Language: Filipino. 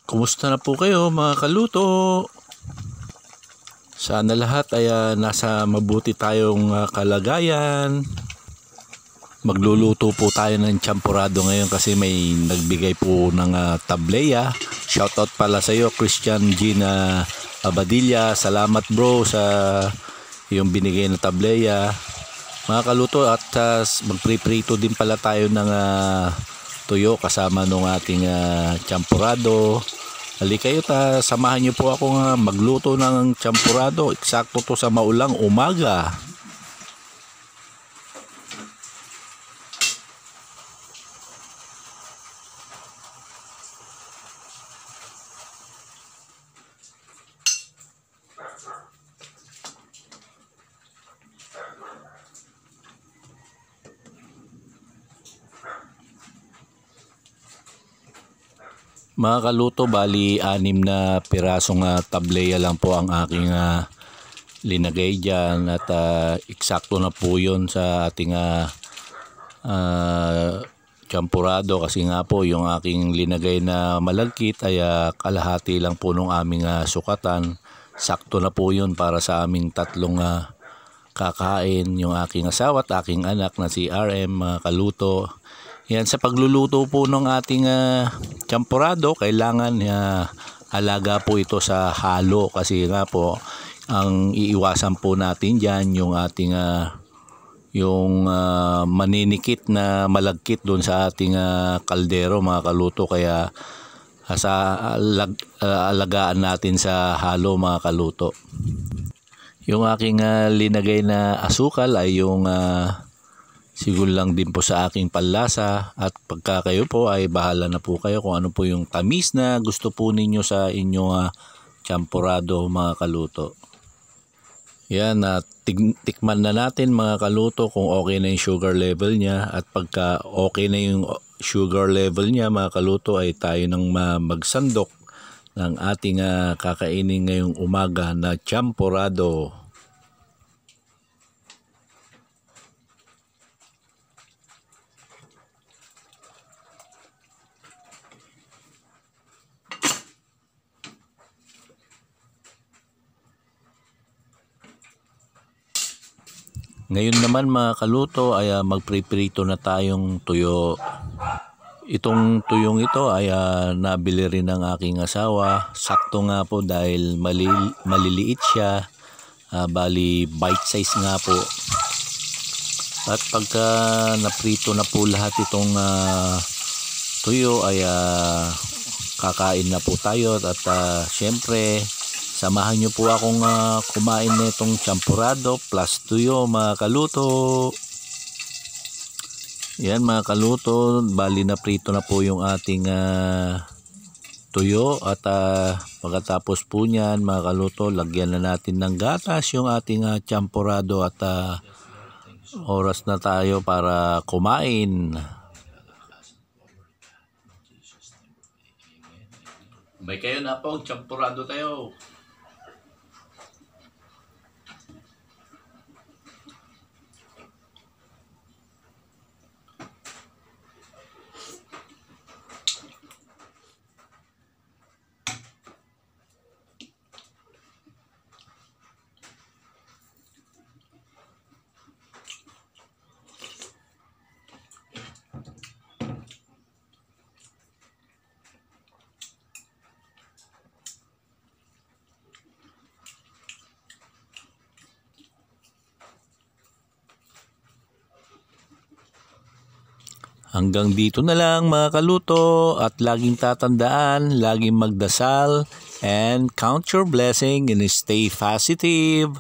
Kumusta na po kayo mga kaluto? Sana lahat ay nasa mabuti tayong kalagayan. Magluluto po tayo ng champurado ngayon kasi may nagbigay po ng tableya. Shoutout pala sa iyo, Christian Gina Abadilla. Salamat bro sa yung binigay na tableya. Mga kaluto, at magpriprito din pala tayo ng tuyo kasama nung ating champurado. Halika kayo, samahan niyo po ako magluto ng champurado. Eksakto to sa maulang umaga. Mga kaluto, bali 6 na pirasong tableya lang po ang aking linagay dyan, at eksakto na po yun sa ating champurado kasi nga po yung aking linagay na malagkit ay kalahati lang po nung aming sukatan. Sakto na po yun para sa aming tatlong kakain, yung aking asawa at aking anak na si RM. Mga kaluto, yan, sa pagluluto po ng ating champurado, kailangan alaga po ito sa halo kasi nga po ang iiwasan po natin dyan yung ating maninikit na malagkit doon sa ating kaldero mga kaluto, kaya alagaan natin sa halo mga kaluto. Yung aking linagay na asukal ay yung siguro lang din po sa aking panlasa, at pagka kayo po ay bahala na po kayo kung ano po yung tamis na gusto po ninyo sa inyong champurado mga kaluto. Yan, tikman na natin mga kaluto kung okay na yung sugar level niya, at pagka okay na yung sugar level niya mga kaluto ay tayo nang magsandok ng ating kakainin ngayong umaga na champurado. Ngayon naman mga kaluto ay magpriprito na tayong tuyo. Itong tuyong ito ay nabili rin ng aking asawa. Sakto nga po dahil maliliit siya. Bali bite size nga po. At pagka naprito na po lahat itong tuyo ay kakain na po tayo. At syempre, samahan nyo po akong kumain nitong champurado plus tuyo mga kaluto. Yan mga kaluto, bali na prito na po yung ating tuyo, at pagkatapos po niyan mga kaluto, lagyan na natin ng gatas yung ating champurado, at oras na tayo para kumain. Bay kayo na po, champurado tayo. Hanggang dito na lang mga kaluto, at laging tatandaan, laging magdasal and count your blessing and stay positive.